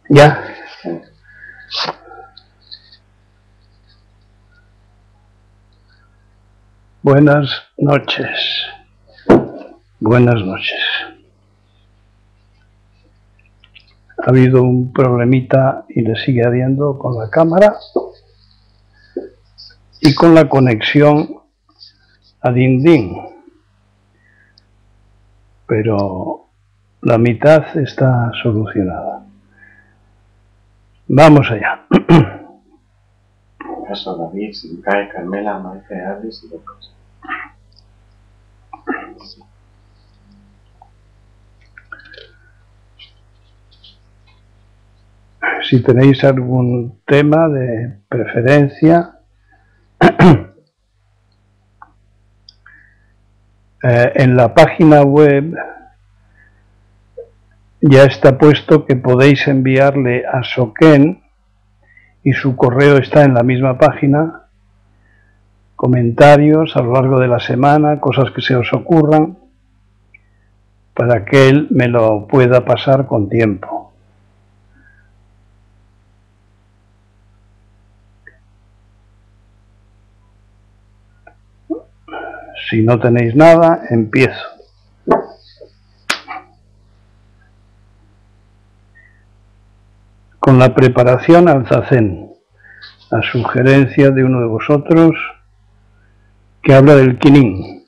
Ya. Buenas noches. Buenas noches. Ha habido un problemita y le sigue habiendo con la cámara y con la conexión a DinDin. Pero la mitad está solucionada. Vamos allá. Caso David, Sinkai, Carmela, Maite, Alice y Lucas. Si tenéis algún tema de preferencia, en la página web ya está puesto que podéis enviarle a Soken, y su correo está en la misma página, comentarios a lo largo de la semana, cosas que se os ocurran, para que él me lo pueda pasar con tiempo. Si no tenéis nada, empiezo. Con la preparación al zazen, a sugerencia de uno de vosotros, que habla del Kinin,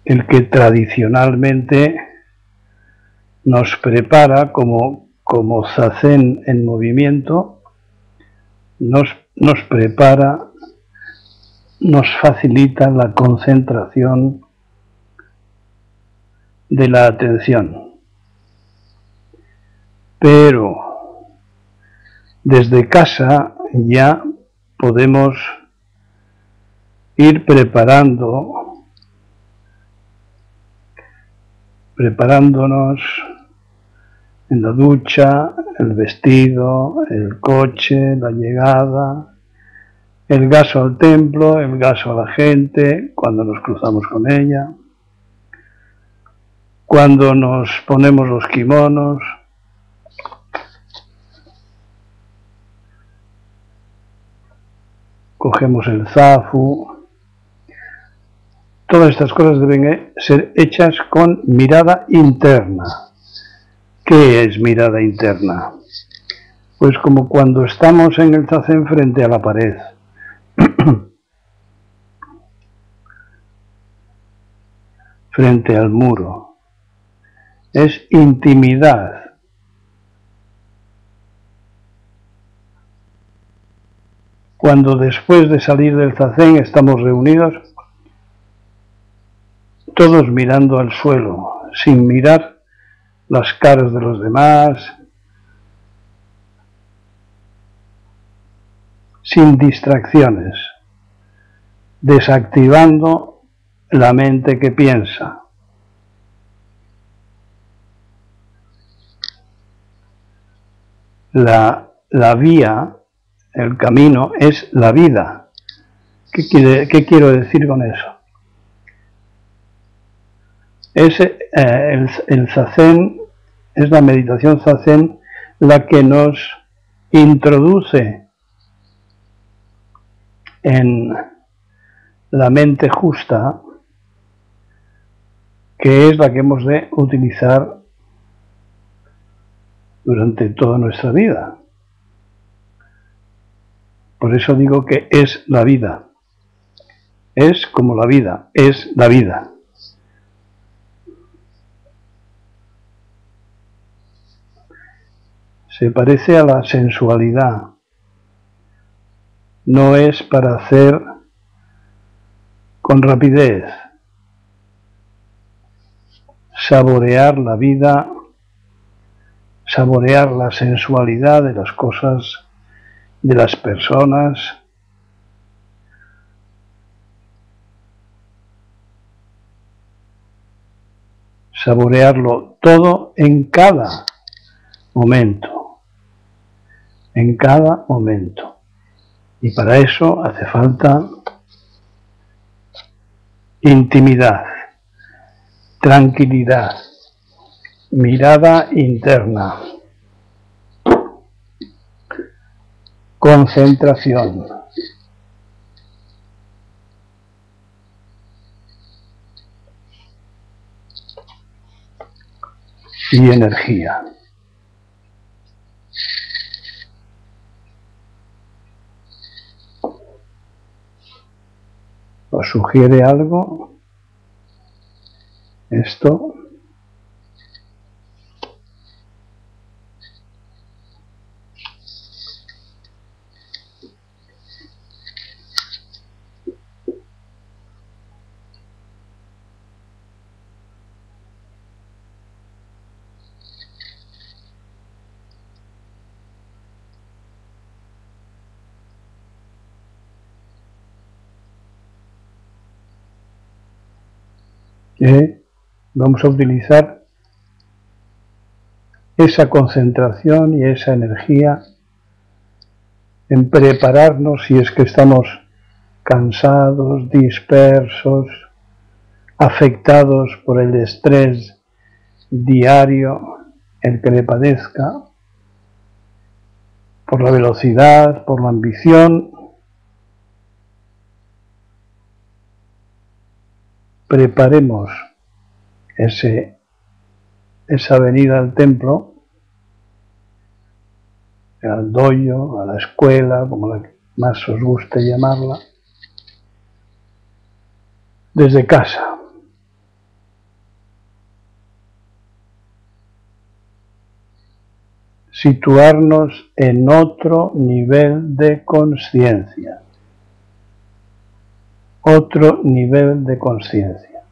el que tradicionalmente nos prepara como zazen en movimiento, nos prepara, nos facilita la concentración de la atención. Pero desde casa ya podemos ir preparándonos en la ducha, el vestido, el coche, la llegada, el gasto al templo, el gasto a la gente, cuando nos cruzamos con ella, cuando nos ponemos los kimonos, cogemos el zafu. Todas estas cosas deben ser hechas con mirada interna. ¿Qué es mirada interna? Pues como cuando estamos en el zazen frente a la pared. Frente al muro. Es intimidad. Cuando después de salir del zazen estamos reunidos, todos mirando al suelo, sin mirar las caras de los demás, sin distracciones, desactivando la mente que piensa. La vía, el camino, es la vida. ¿Qué quiero decir con eso? El zazen, es la meditación zazen la que nos introduce en la mente justa, que es la que hemos de utilizar durante toda nuestra vida. Por eso digo que es la vida. Es como la vida, es la vida. Se parece a la sensualidad. No es para hacer con rapidez. Saborear la vida, saborear la sensualidad de las cosas, de las personas. Saborearlo todo en cada momento. En cada momento. Y para eso hace falta intimidad, tranquilidad, mirada interna, concentración, y energía. ¿Os sugiere algo esto? Vamos a utilizar esa concentración y esa energía en prepararnos si es que estamos cansados, dispersos, afectados por el estrés diario, el que le padezca, por la velocidad, por la ambición. Preparemos esa venida al templo, al dojo, a la escuela, como más os guste llamarla, desde casa. Situarnos en otro nivel de conciencia. Otro nivel de conciencia.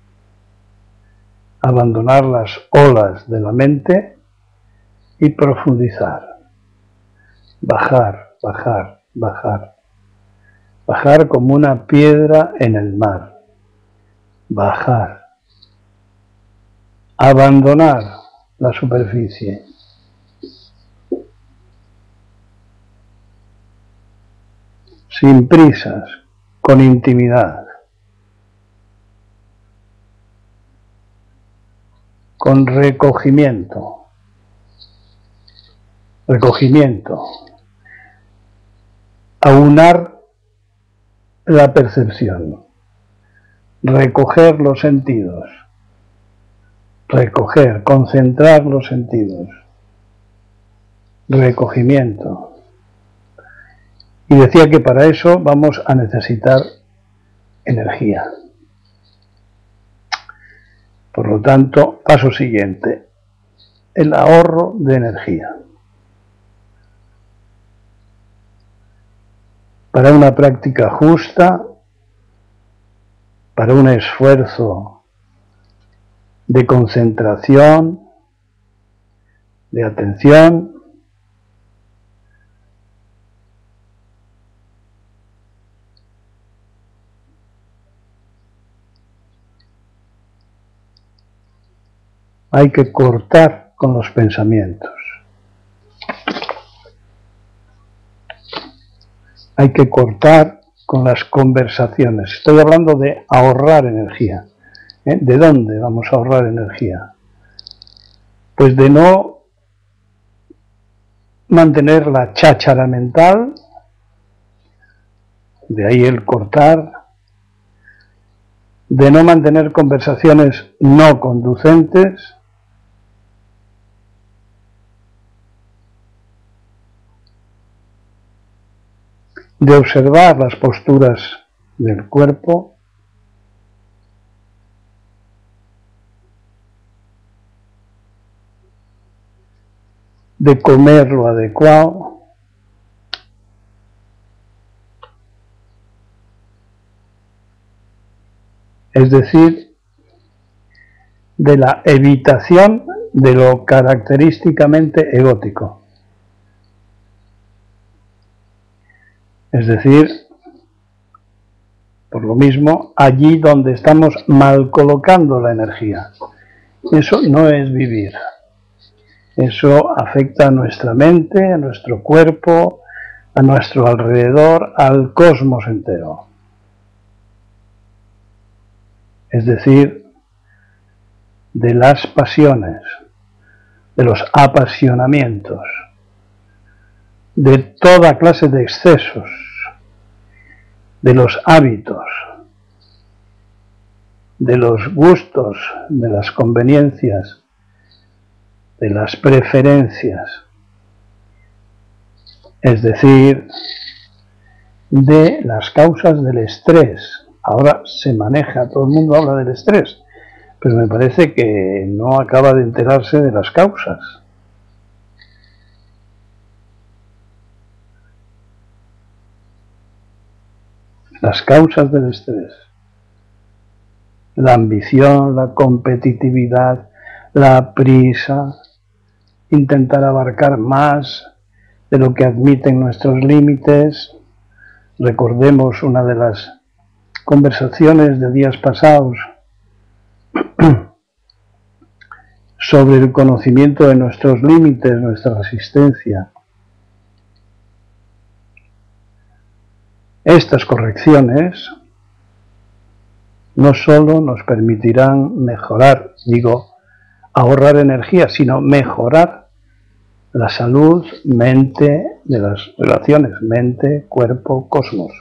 Abandonar las olas de la mente y profundizar. Bajar, bajar, bajar. Bajar como una piedra en el mar. Bajar. Abandonar la superficie. Sin prisas, con intimidad. Con recogimiento. Recogimiento. Aunar la percepción. Recoger los sentidos. Recoger, concentrar los sentidos. Recogimiento. Y decía que para eso vamos a necesitar energía. Por lo tanto, paso siguiente, el ahorro de energía. Para una práctica justa, para un esfuerzo de concentración, de atención, hay que cortar con los pensamientos. Hay que cortar con las conversaciones. Estoy hablando de ahorrar energía. ¿De dónde vamos a ahorrar energía? Pues de no mantener la cháchara mental, de ahí el cortar, de no mantener conversaciones no conducentes, de observar las posturas del cuerpo, de comer lo adecuado, es decir, de la evitación de lo característicamente egótico. Es decir, por lo mismo, allí donde estamos mal colocando la energía. Eso no es vivir. Eso afecta a nuestra mente, a nuestro cuerpo, a nuestro alrededor, al cosmos entero. es decir, de las pasiones, de los apasionamientos, de toda clase de excesos, de los hábitos, de los gustos, de las conveniencias, de las preferencias, es decir, de las causas del estrés. Ahora se maneja, todo el mundo habla del estrés, pero me parece que no acaba de enterarse de las causas. Las causas del estrés. La ambición, la competitividad, la prisa, intentar abarcar más de lo que admiten nuestros límites. Recordemos una de las conversaciones de días pasados sobre el conocimiento de nuestros límites, nuestra resistencia. Estas correcciones no solo nos permitirán mejorar, ahorrar energía, sino mejorar la salud, mente, de las relaciones mente, cuerpo, cosmos.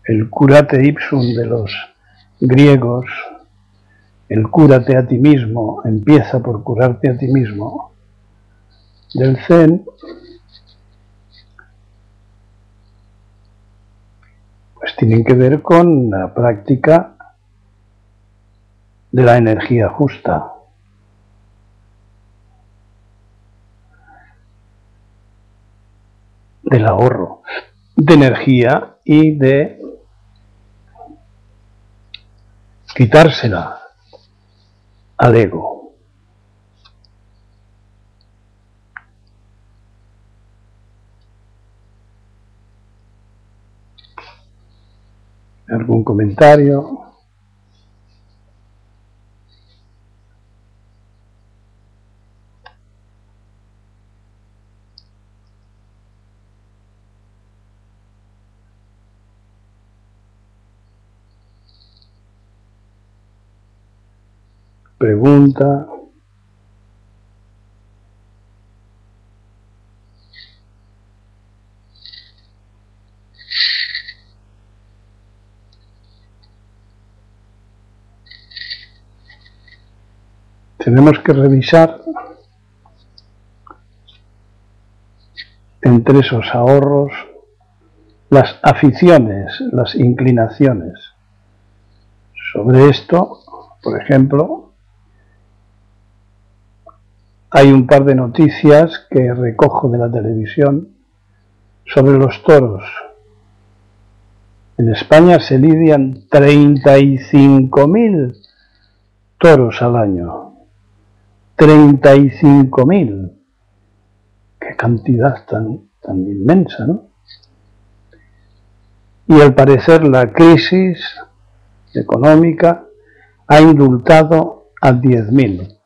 El curate ipsum de los griegos, el cúrate a ti mismo, empieza por curarte a ti mismo, del Zen, pues tienen que ver con la práctica de la energía justa. Del ahorro de energía y de quitársela al ego. ¿Algún comentario? Pregunta. Tenemos que revisar entre esos ahorros las aficiones, las inclinaciones. Sobre esto, por ejemplo, hay un par de noticias que recojo de la televisión sobre los toros. En España se lidian 35.000 toros al año. 35.000. Qué cantidad tan inmensa, ¿no? Y al parecer la crisis económica ha indultado a 10.000.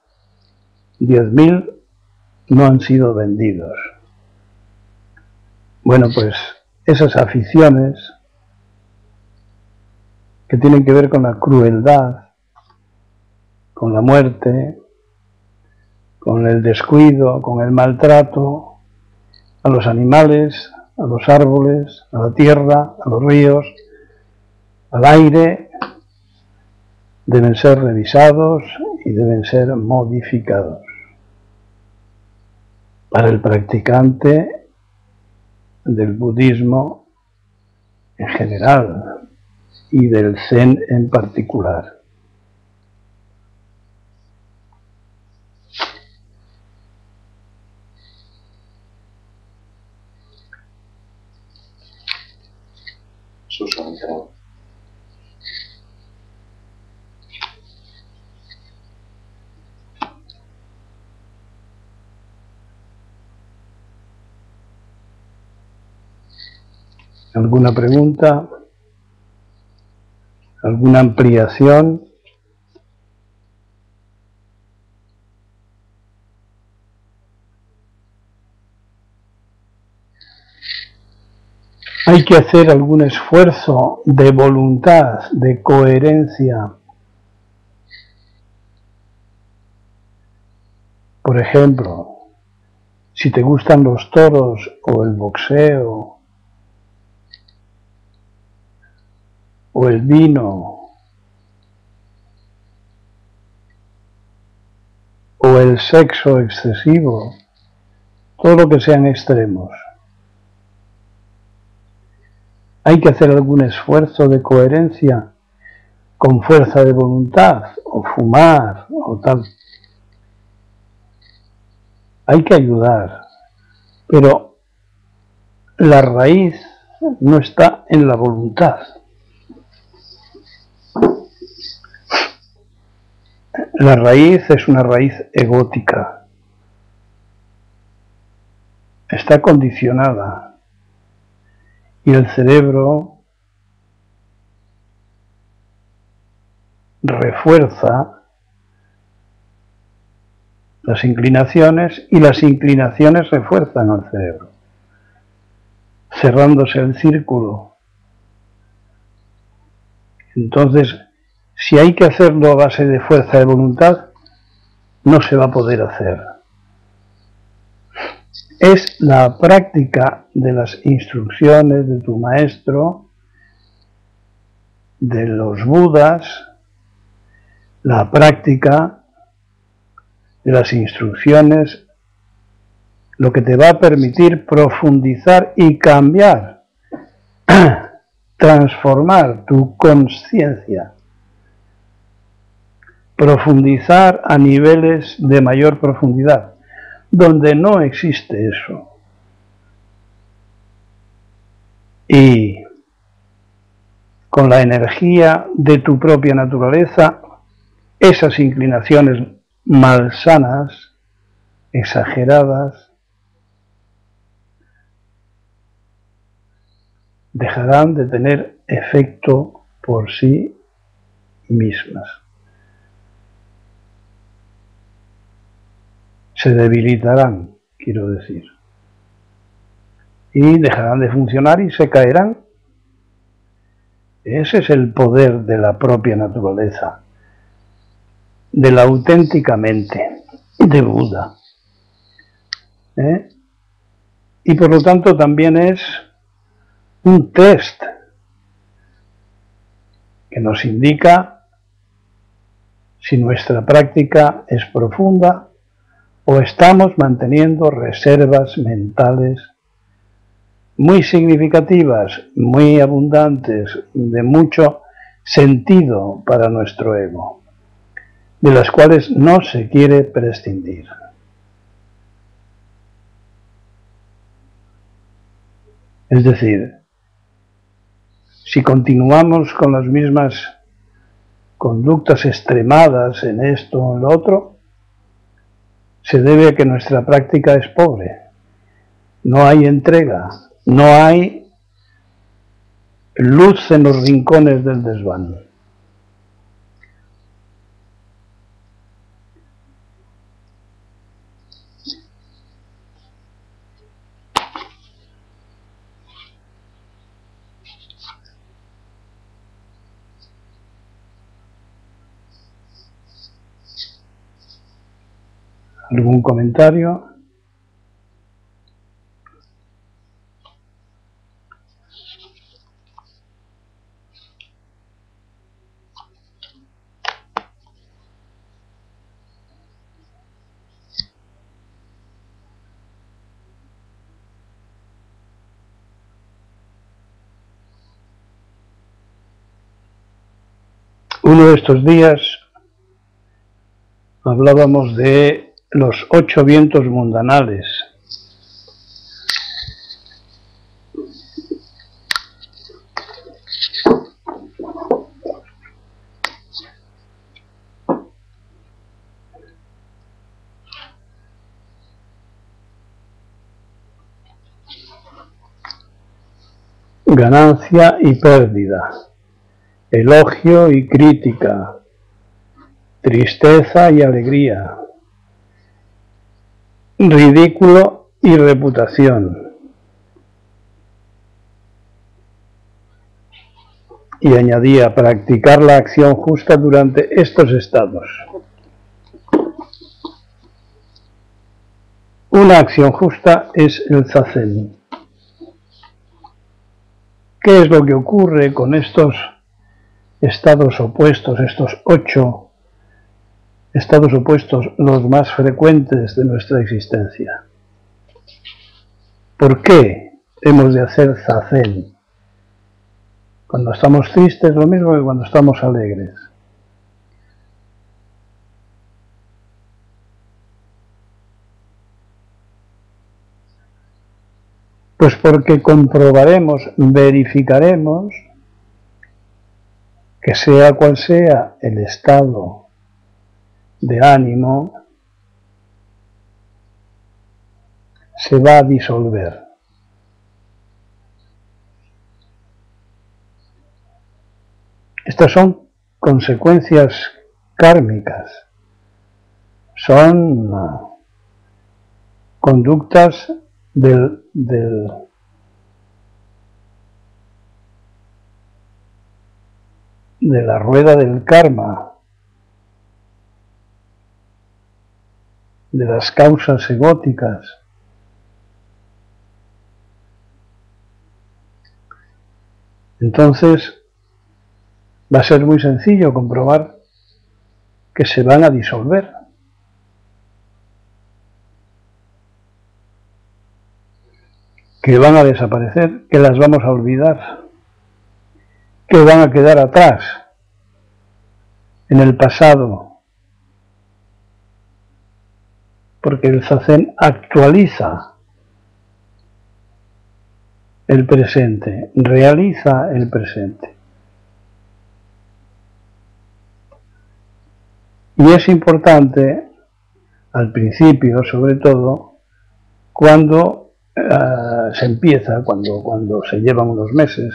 10.000 no han sido vendidos. Bueno, pues esas aficiones que tienen que ver con la crueldad, con la muerte, con el descuido, con el maltrato a los animales, a los árboles, a la tierra, a los ríos, al aire, deben ser revisados y deben ser modificados. Para el practicante del budismo en general y del Zen en particular. Susana. ¿Alguna pregunta? ¿Alguna ampliación? Hay que hacer algún esfuerzo de voluntad, de coherencia. Por ejemplo, si te gustan los toros o el boxeo o el vino o el sexo excesivo, todo lo que sean extremos, hay que hacer algún esfuerzo de coherencia con fuerza de voluntad, o fumar, o tal. Hay que ayudar, pero la raíz no está en la voluntad. La raíz es una raíz egótica. Está condicionada. Y el cerebro refuerza las inclinaciones y las inclinaciones refuerzan al cerebro, cerrándose el círculo. Entonces, si hay que hacerlo a base de fuerza de voluntad, no se va a poder hacer. Es la práctica de las instrucciones de tu maestro, de los Budas, la práctica de las instrucciones, lo que te va a permitir profundizar y cambiar, transformar tu conciencia, profundizar a niveles de mayor profundidad, donde no existe eso. Y con la energía de tu propia naturaleza, esas inclinaciones malsanas, exageradas, dejarán de tener efecto por sí mismas. Se debilitarán, quiero decir, y dejarán de funcionar y se caerán. Ese es el poder de la propia naturaleza, de la auténtica mente de Buda. Y por lo tanto también es un test que nos indica si nuestra práctica es profunda o estamos manteniendo reservas mentales muy significativas, muy abundantes, de mucho sentido para nuestro ego, de las cuales no se quiere prescindir. Es decir, si continuamos con las mismas conductas extremadas en esto o en lo otro, se debe a que nuestra práctica es pobre. No hay entrega, no hay luz en los rincones del desván. ¿Algún comentario? Uno de estos días hablábamos de los 8 vientos mundanales. Ganancia y pérdida, elogio y crítica, tristeza y alegría, ridículo y reputación. y añadía practicar la acción justa durante estos estados. Una acción justa es el zazen. ¿Qué es lo que ocurre con estos estados opuestos, estos 8 estados opuestos, los más frecuentes de nuestra existencia? ¿Por qué hemos de hacer zazen? Cuando estamos tristes, lo mismo que cuando estamos alegres. Pues porque comprobaremos, verificaremos que sea cual sea el estado de ánimo, se va a disolver. Estas son consecuencias kármicas, son conductas de la rueda del karma, de las causas egóticas. Entonces va a ser muy sencillo comprobar que se van a disolver. Que van a desaparecer, que las vamos a olvidar, que van a quedar atrás, en el pasado, porque el zazen actualiza el presente, realiza el presente. Y es importante, al principio sobre todo, cuando se empieza, cuando se llevan unos meses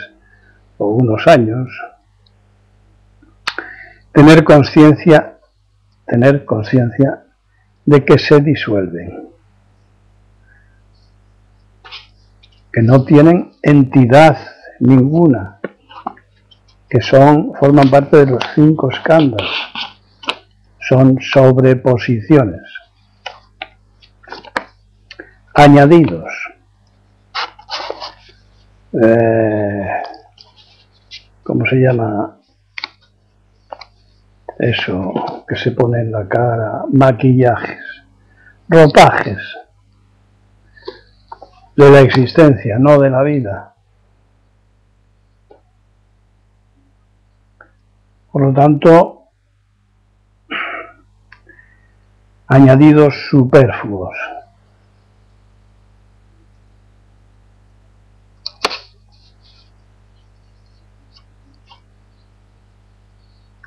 o unos años, tener conciencia de que se disuelven, que no tienen entidad ninguna, que forman parte de los 5 skandhas, son sobreposiciones, añadidos. ¿Cómo se llama eso que se pone en la cara? Maquillajes, ropajes de la existencia, no de la vida. Por lo tanto, añadidos superfluos.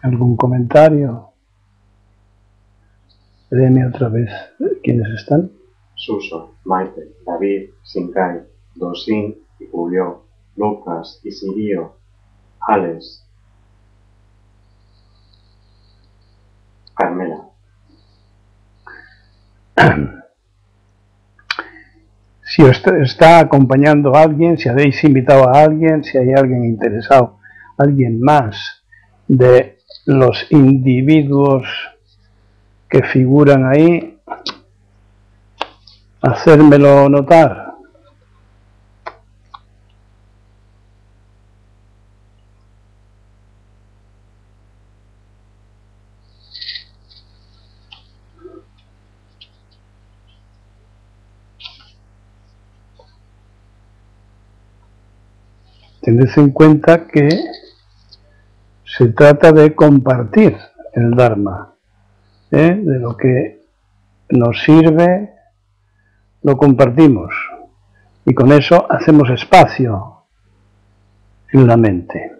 ¿Algún comentario? Léeme otra vez quiénes están. Suso, Maite, David, Sinkai, Dosin y Julio, Lucas, Isirio, Alex, Carmela. Si os está acompañando a alguien, si habéis invitado a alguien, si hay alguien interesado, alguien más de los individuos que figuran ahí, hacérmelo notar. Tened en cuenta que se trata de compartir el Dharma, de lo que nos sirve, lo compartimos y con eso hacemos espacio en la mente.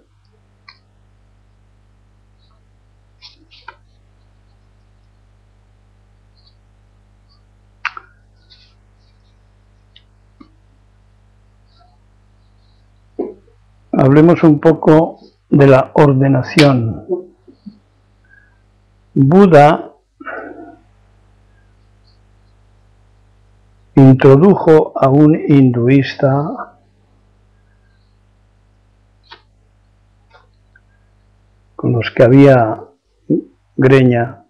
Hablemos un poco de la ordenación. Buda introdujo a un hinduista con los que había greña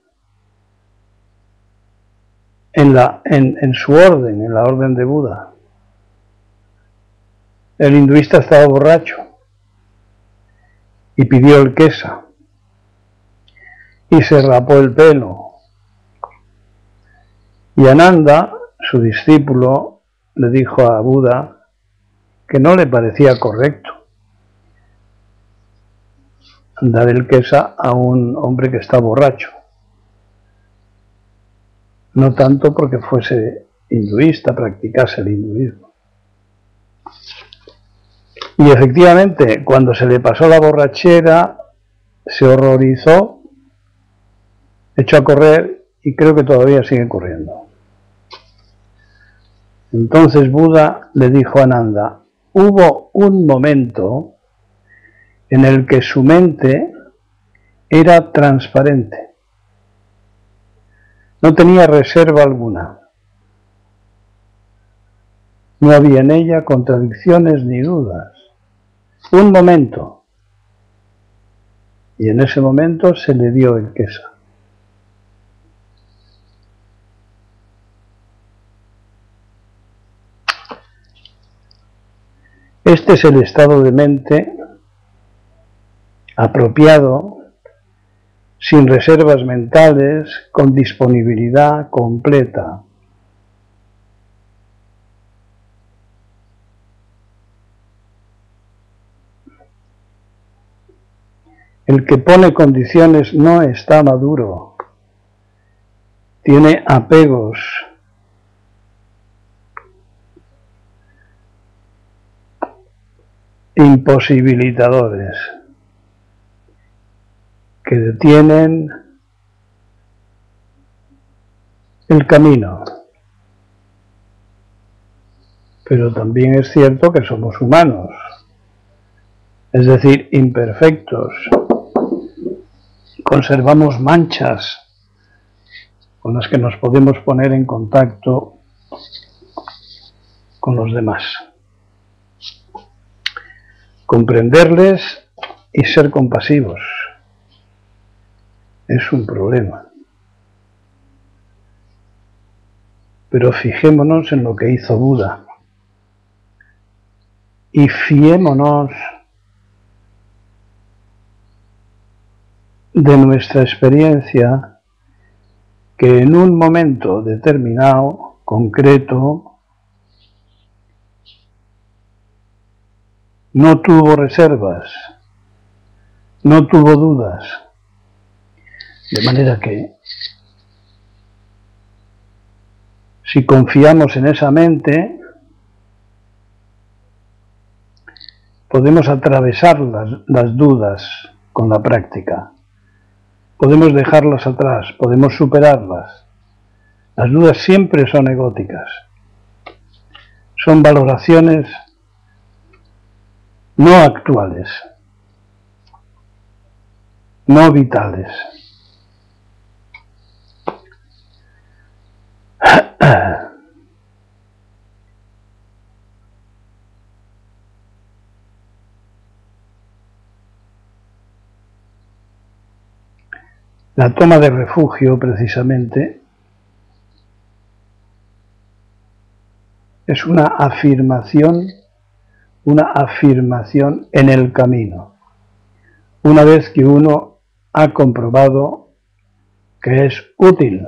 en su orden, en la orden de Buda. El hinduista estaba borracho y pidió el kesa y se rapó el pelo. Y Ananda, su discípulo, le dijo a Buda que no le parecía correcto dar el kesa a un hombre que está borracho. No tanto porque fuese hinduista, practicase el hinduismo. Y efectivamente, cuando se le pasó la borrachera, se horrorizó, echó a correr y creo que todavía sigue corriendo. Entonces Buda le dijo a Ananda, hubo un momento en el que su mente era transparente, no tenía reserva alguna, no había en ella contradicciones ni dudas. Un momento, y en ese momento se le dio el kesa. Este es el estado de mente apropiado, sin reservas mentales, con disponibilidad completa. El que pone condiciones no está maduro, tiene apegos, imposibilitadores, que detienen el camino. Pero también es cierto que somos humanos, es decir, imperfectos. Conservamos manchas con las que nos podemos poner en contacto con los demás. Comprenderles y ser compasivos es un problema. Pero fijémonos en lo que hizo Buda y fiémonos de nuestra experiencia que en un momento determinado, concreto, no tuvo reservas, no tuvo dudas, de manera que si confiamos en esa mente, podemos atravesar las dudas con la práctica, podemos dejarlas atrás, podemos superarlas. Las dudas siempre son egóticas, son valoraciones no actuales, no vitales. La toma de refugio, precisamente, es una afirmación en el camino. Una vez que uno ha comprobado que es útil,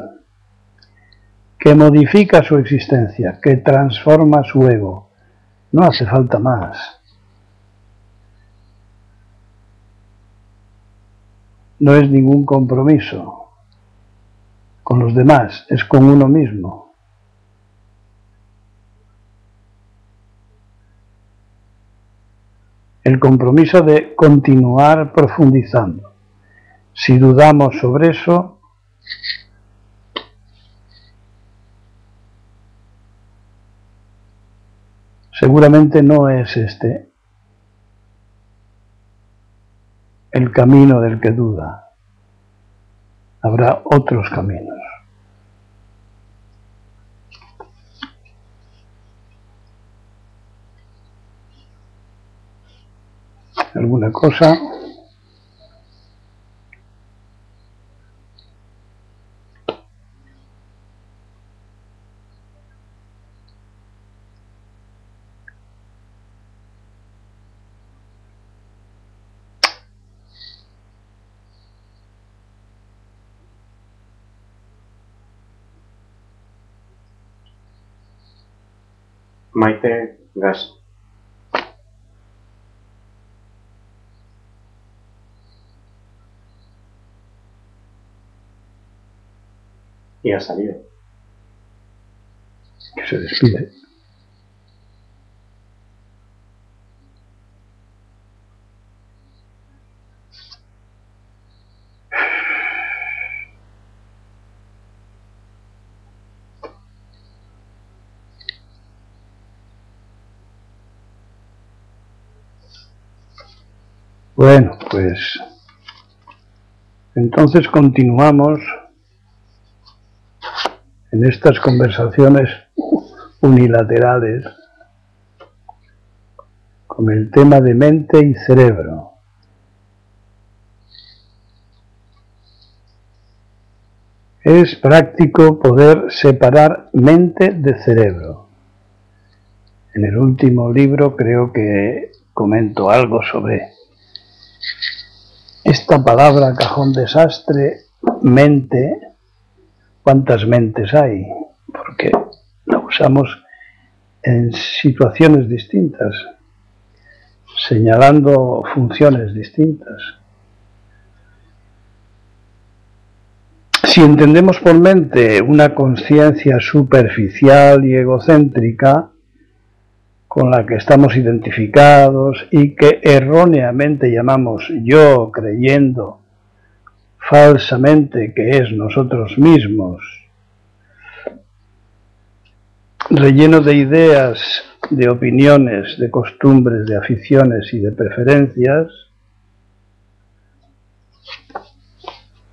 que modifica su existencia, que transforma su ego, no hace falta más. No es ningún compromiso con los demás, es con uno mismo. El compromiso de continuar profundizando. Si dudamos sobre eso, seguramente no es este el camino del que duda. Habrá otros caminos. ¿Alguna cosa? Maite Gas. Y ha salido. Que se despide. Bueno, pues entonces continuamos en estas conversaciones unilaterales con el tema de mente y cerebro. Es práctico poder separar mente de cerebro. En el último libro creo que comento algo sobre esta palabra cajón desastre, mente. ¿Cuántas mentes hay? Porque la usamos en situaciones distintas, señalando funciones distintas. Si entendemos por mente una conciencia superficial y egocéntrica con la que estamos identificados y que erróneamente llamamos yo, creyendo falsamente que es nosotros mismos, relleno de ideas, de opiniones, de costumbres, de aficiones y de preferencias,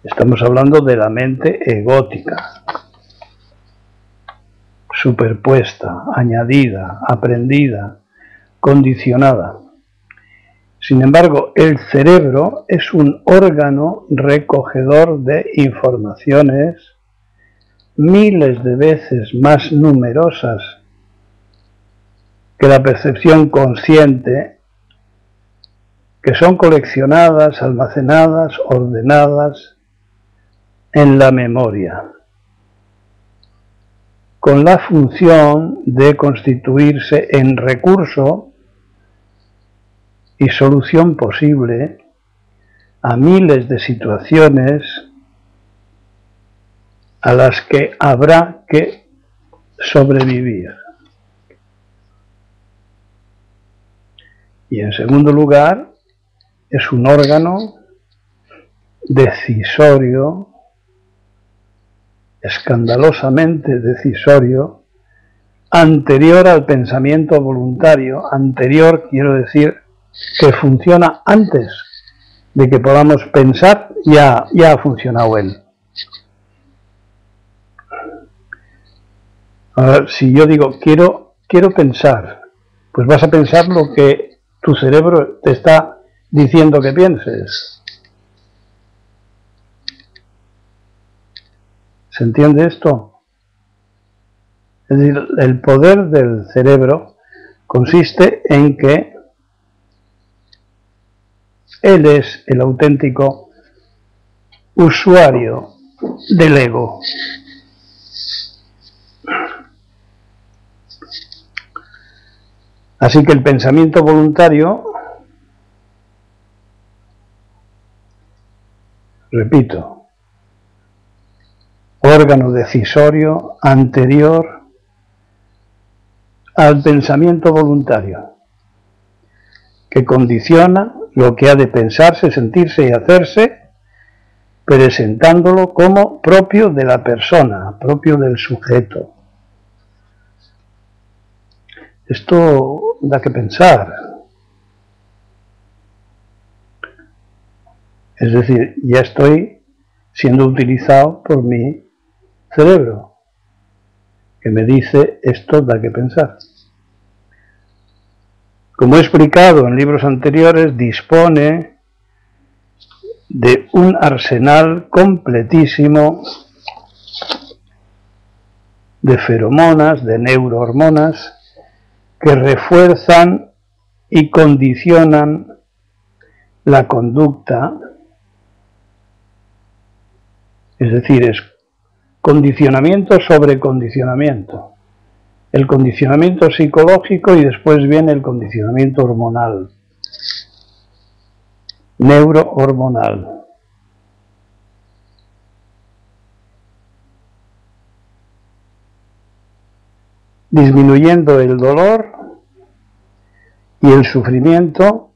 estamos hablando de la mente egótica, superpuesta, añadida, aprendida, condicionada. Sin embargo, el cerebro es un órgano recogedor de informaciones miles de veces más numerosas que la percepción consciente, que son coleccionadas, almacenadas, ordenadas en la memoria, con la función de constituirse en recurso y solución posible a miles de situaciones a las que habrá que sobrevivir. Y en segundo lugar, es un órgano decisorio, escandalosamente decisorio, anterior al pensamiento voluntario. Anterior quiero decir que funciona antes de que podamos pensar, ya ha funcionado él. Ahora, si yo digo quiero pensar, pues vas a pensar lo que tu cerebro te está diciendo que pienses. ¿Se entiende esto? Es decir, el poder del cerebro consiste en que él es el auténtico usuario del ego. Así que el pensamiento voluntario, repito, órgano decisorio anterior al pensamiento voluntario, que condiciona lo que ha de pensarse, sentirse y hacerse, presentándolo como propio de la persona, propio del sujeto. Esto da que pensar. Es decir, ya estoy siendo utilizado por mi cerebro, que me dice esto da que pensar. Como he explicado en libros anteriores, dispone de un arsenal completísimo de feromonas, de neurohormonas, que refuerzan y condicionan la conducta, es decir, es condicionamiento sobre condicionamiento. el condicionamiento psicológico y después viene el condicionamiento hormonal, neurohormonal. Disminuyendo el dolor y el sufrimiento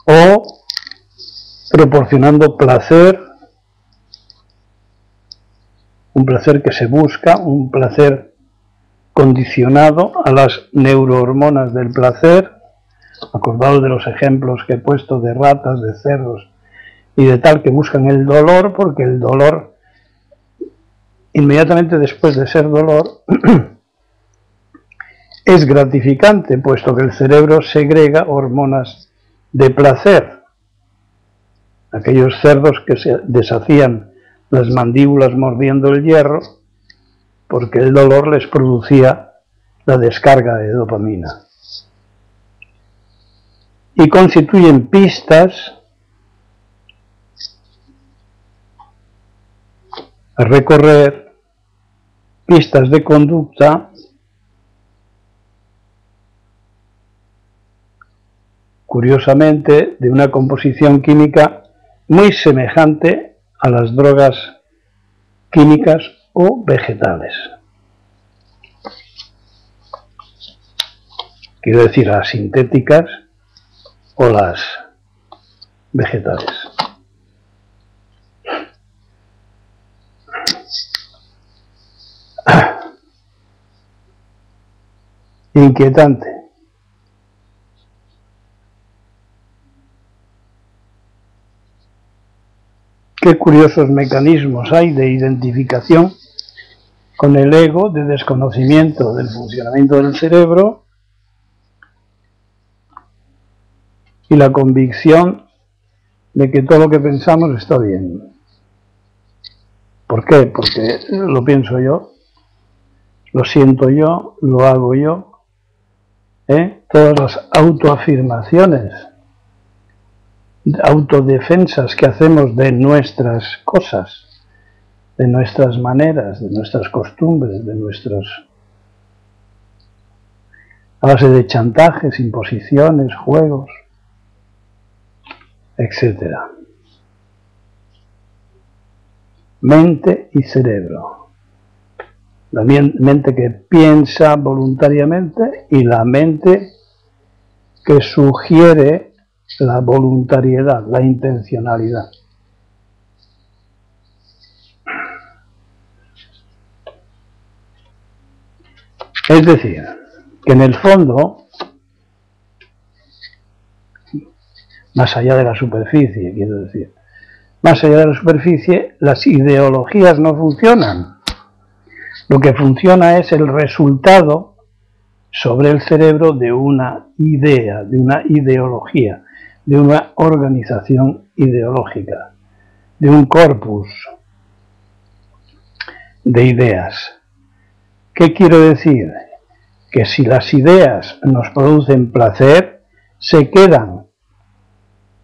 o proporcionando placer, un placer que se busca, un placer condicionado a las neurohormonas del placer. Acordaos de los ejemplos que he puesto de ratas, de cerdos y de tal, que buscan el dolor, porque el dolor, inmediatamente después de ser dolor, es gratificante, puesto que el cerebro segrega hormonas de placer. Aquellos cerdos que se deshacían las mandíbulas mordiendo el hierro, porque el dolor les producía la descarga de dopamina. Y constituyen pistas a recorrer, pistas de conducta curiosamente de una composición química muy semejante a las drogas químicas o vegetales. Quiero decir, las sintéticas o las vegetales. Inquietante. Qué curiosos mecanismos hay de identificación con el ego, de desconocimiento del funcionamiento del cerebro y la convicción de que todo lo que pensamos está bien. ¿Por qué? Porque lo pienso yo, lo siento yo, lo hago yo. Todas las autoafirmaciones, autodefensas que hacemos de nuestras cosas, de nuestras maneras, de nuestras costumbres, de nuestros, a base de chantajes, imposiciones, juegos, etc. Mente y cerebro. La mente que piensa voluntariamente y la mente que sugiere la voluntariedad, la intencionalidad. Es decir, que en el fondo, más allá de la superficie, quiero decir, más allá de la superficie, las ideologías no funcionan. Lo que funciona es el resultado sobre el cerebro de una idea, de una ideología, de una organización ideológica, de un corpus de ideas. ¿Qué quiero decir? Que si las ideas nos producen placer, se quedan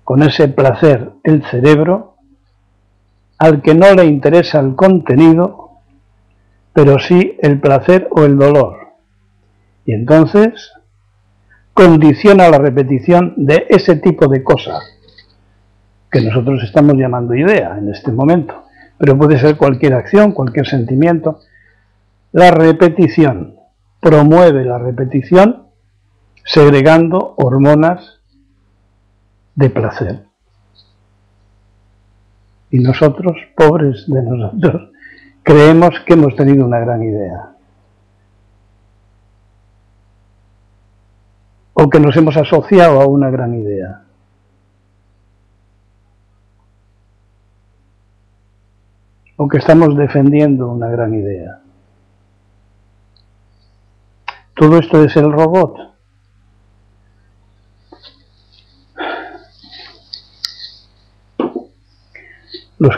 con ese placer el cerebro, al que no le interesa el contenido, pero sí el placer o el dolor. Y entonces condiciona la repetición de ese tipo de cosa que nosotros estamos llamando idea en este momento, pero puede ser cualquier acción, cualquier sentimiento. La repetición promueve la repetición segregando hormonas de placer. Y nosotros, pobres de nosotros, creemos que hemos tenido una gran idea. O que nos hemos asociado a una gran idea. O que estamos defendiendo una gran idea. Todo esto es el robot. Los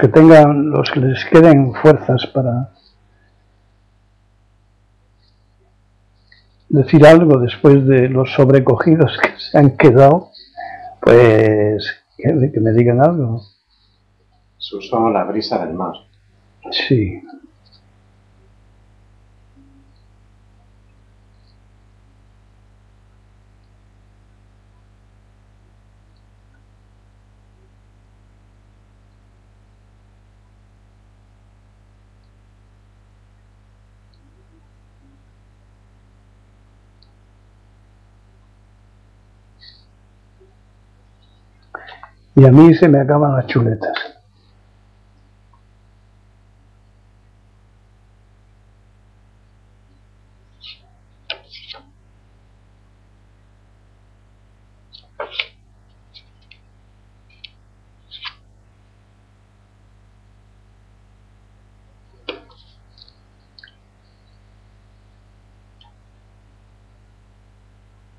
que les queden fuerzas para decir algo después de los sobrecogidos que se han quedado, pues que me digan algo. Se usó la brisa del mar. Sí. Y a mí se me acaban las chuletas.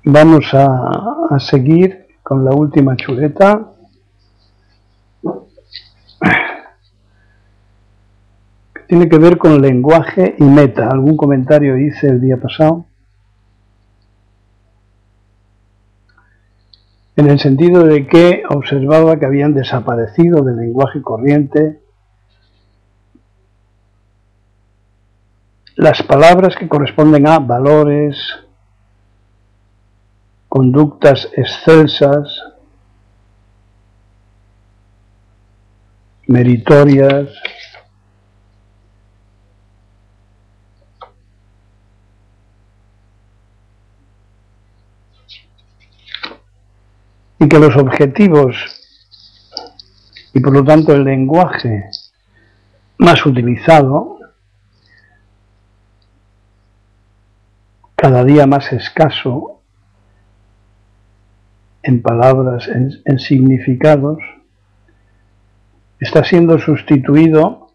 Vamos a seguir con la última chuleta. Tiene que ver con lenguaje y meta. Algún comentario hice el día pasado. En el sentido de que observaba que habían desaparecido del lenguaje corriente las palabras que corresponden a valores, conductas excelsas, meritorias, y que los objetivos y por lo tanto el lenguaje más utilizado, cada día más escaso en palabras, en significados, está siendo sustituido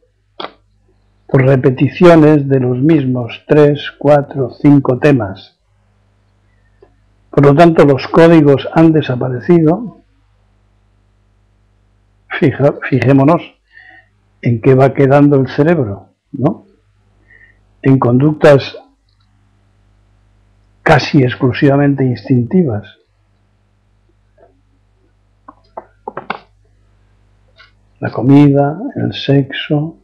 por repeticiones de los mismos 3, 4, 5 temas. Por lo tanto, los códigos han desaparecido. Fijémonos en qué va quedando el cerebro, ¿no? En conductas casi exclusivamente instintivas. La comida, el sexo,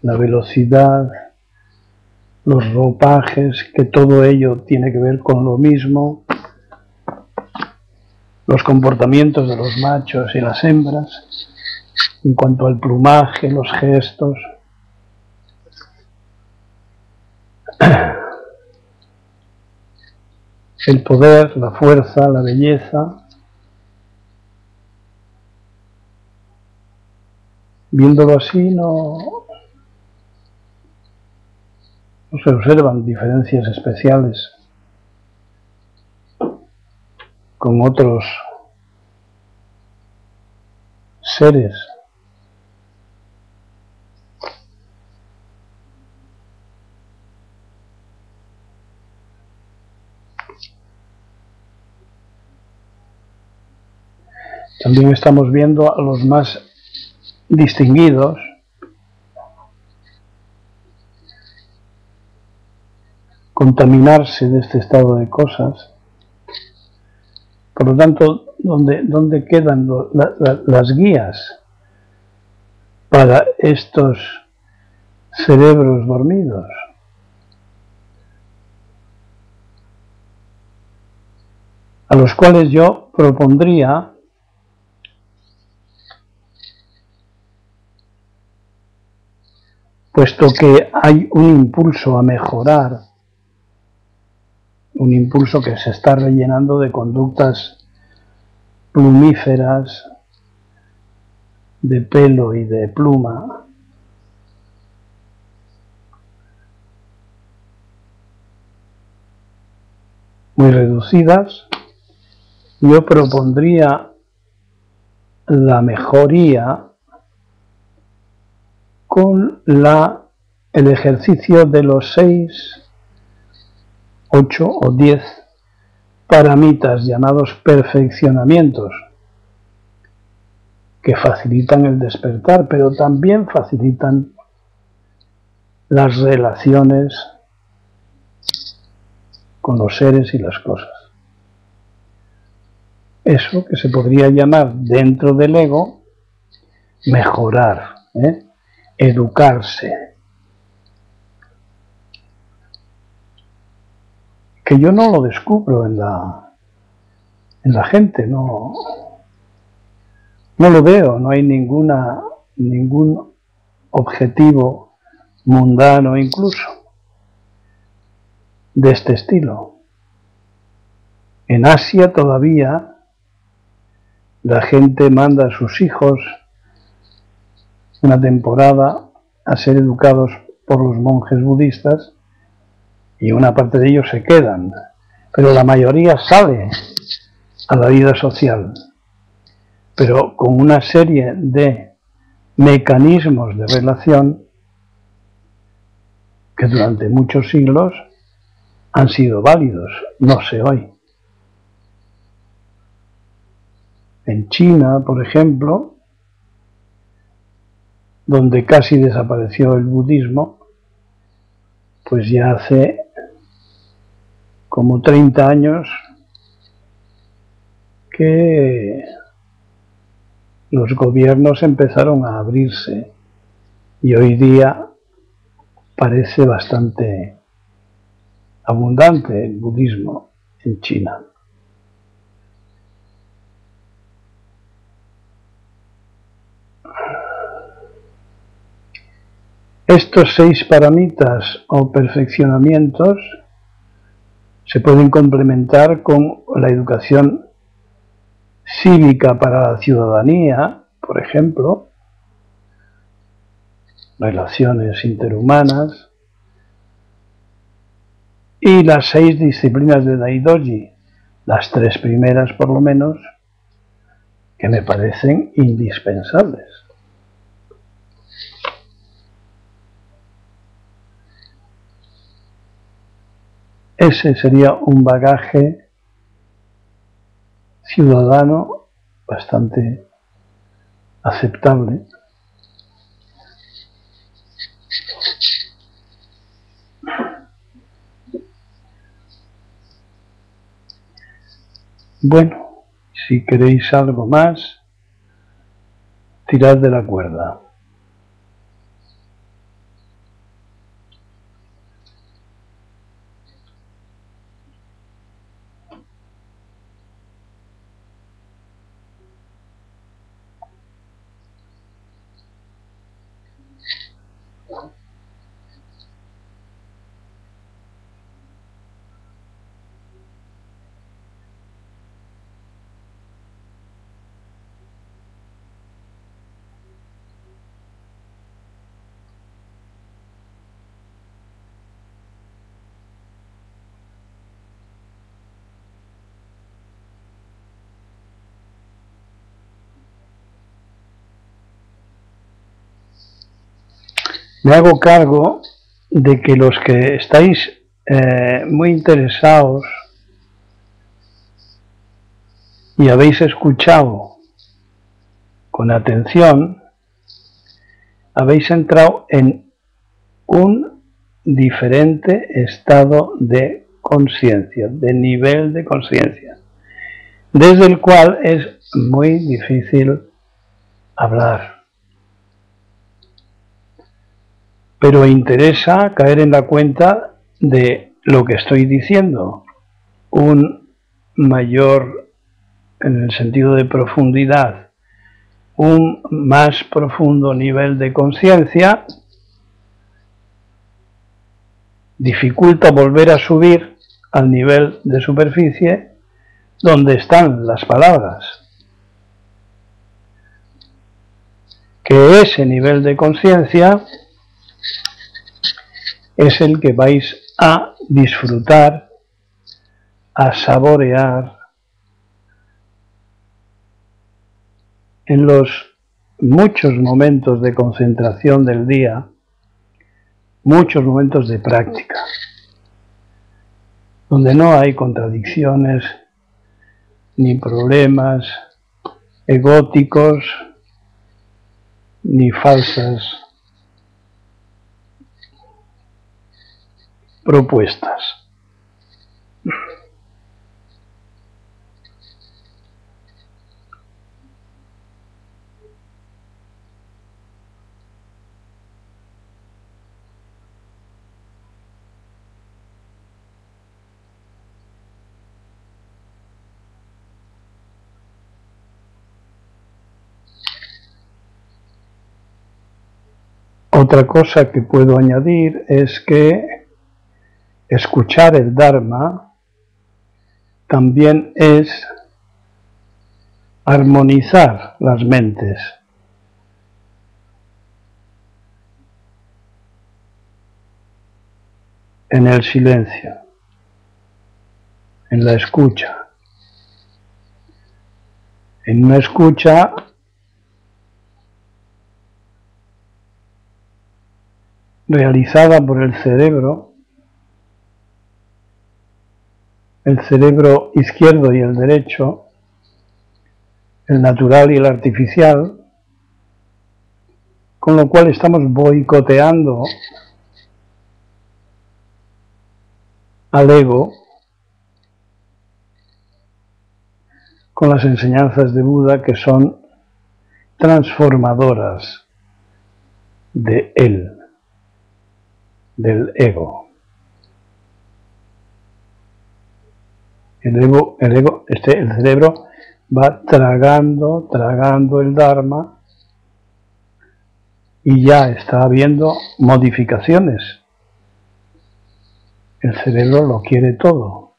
la velocidad, los ropajes, que todo ello tiene que ver con lo mismo, los comportamientos de los machos y las hembras, en cuanto al plumaje, los gestos. El poder, la fuerza, la belleza. Viéndolo así no se observan diferencias especiales con otros seres. También estamos viendo a los más distinguidos contaminarse de este estado de cosas. Por lo tanto, ¿dónde quedan las guías para estos cerebros dormidos? A los cuales yo propondría puesto que hay un impulso a mejorar, un impulso que se está rellenando de conductas plumíferas, de pelo y de pluma, muy reducidas, yo propondría la mejoría con el ejercicio de los 6, 8 o 10 paramitas llamados perfeccionamientos, que facilitan el despertar, pero también facilitan las relaciones con los seres y las cosas. Eso que se podría llamar dentro del ego mejorar, educarse, que yo no lo descubro en la gente, no lo veo, no hay ningún objetivo mundano incluso de este estilo. En Asia todavía la gente manda a sus hijos una temporada a ser educados por los monjes budistas y una parte de ellos se quedan, pero la mayoría sale a la vida social, pero con una serie de mecanismos de relación que durante muchos siglos han sido válidos, no sé hoy. En China, por ejemplo, donde casi desapareció el budismo, pues ya hace como 30 años que los gobiernos empezaron a abrirse y hoy día parece bastante abundante el budismo en China. Estos 6 paramitas o perfeccionamientos se pueden complementar con la educación cívica para la ciudadanía, por ejemplo, relaciones interhumanas, y las 6 disciplinas de Daidoji, las 3 primeras por lo menos, que me parecen indispensables. Ese sería un bagaje ciudadano bastante aceptable. Bueno, si queréis algo más, tirad de la cuerda. Me hago cargo de que los que estáis muy interesados y habéis escuchado con atención, habéis entrado en un diferente estado de conciencia, de nivel de conciencia, desde el cual es muy difícil hablar. Pero interesa caer en la cuenta de lo que estoy diciendo, un mayor, en el sentido de profundidad, un más profundo nivel de conciencia dificulta volver a subir al nivel de superficie donde están las palabras. Que ese nivel de conciencia es el que vais a disfrutar, a saborear en los muchos momentos de concentración del día, muchos momentos de práctica, donde no hay contradicciones ni problemas egóticos ni falsas propuestas. Otra cosa que puedo añadir es que escuchar el Dharma también es armonizar las mentes. En el silencio, en la escucha. En una escucha realizada por el cerebro izquierdo y el derecho, el natural y el artificial, con lo cual estamos boicoteando al ego con las enseñanzas de Buda, que son transformadoras de él, del ego. El cerebro va tragando el Dharma y ya está habiendo modificaciones. El cerebro lo quiere todo,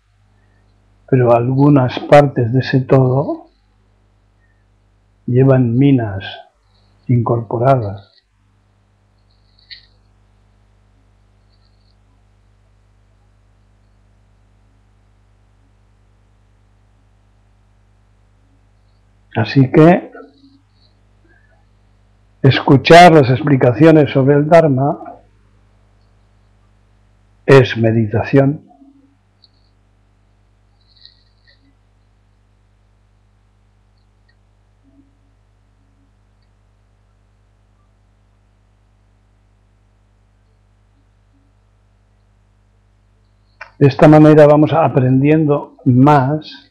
pero algunas partes de ese todo llevan minas incorporadas. Así que escuchar las explicaciones sobre el Dharma es meditación. De esta manera vamos aprendiendo más,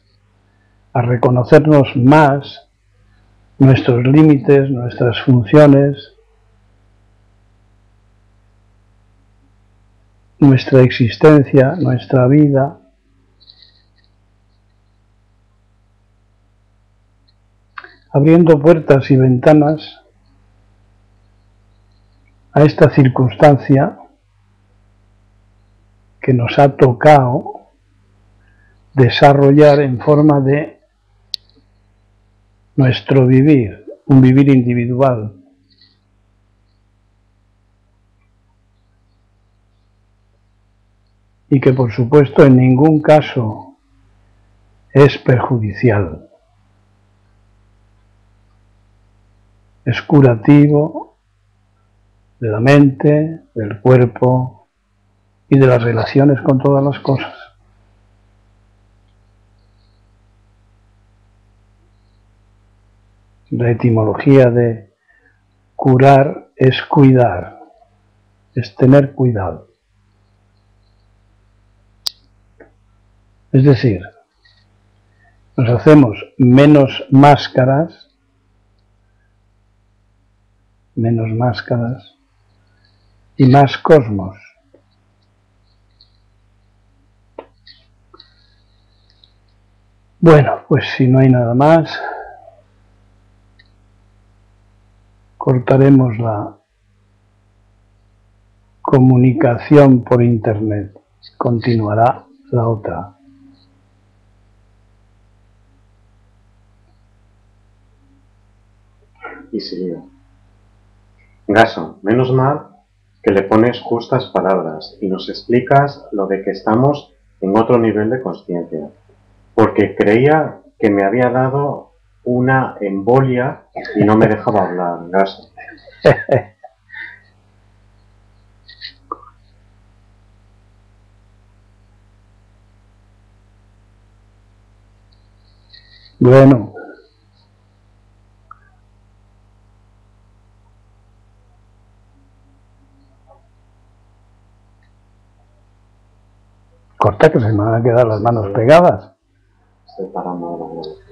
a reconocernos más nuestros límites, nuestras funciones, nuestra existencia, nuestra vida. Abriendo puertas y ventanas a esta circunstancia que nos ha tocado desarrollar en forma de nuestro vivir, un vivir individual. Y que por supuesto en ningún caso es perjudicial. Es curativo de la mente, del cuerpo y de las relaciones con todas las cosas. La etimología de curar es cuidar, es tener cuidado. Es decir, nos hacemos menos máscaras y más cosmos. Bueno, pues si no hay nada más, cortaremos la comunicación por internet. Continuará la otra. Y sigue. Gaso, menos mal que le pones justas palabras y nos explicas lo de que estamos en otro nivel de consciencia, porque creía que me había dado una embolia y no me dejaba hablar, Gaso. Bueno, corta que se me van a quedar las manos pegadas. Estoy parando de hablar.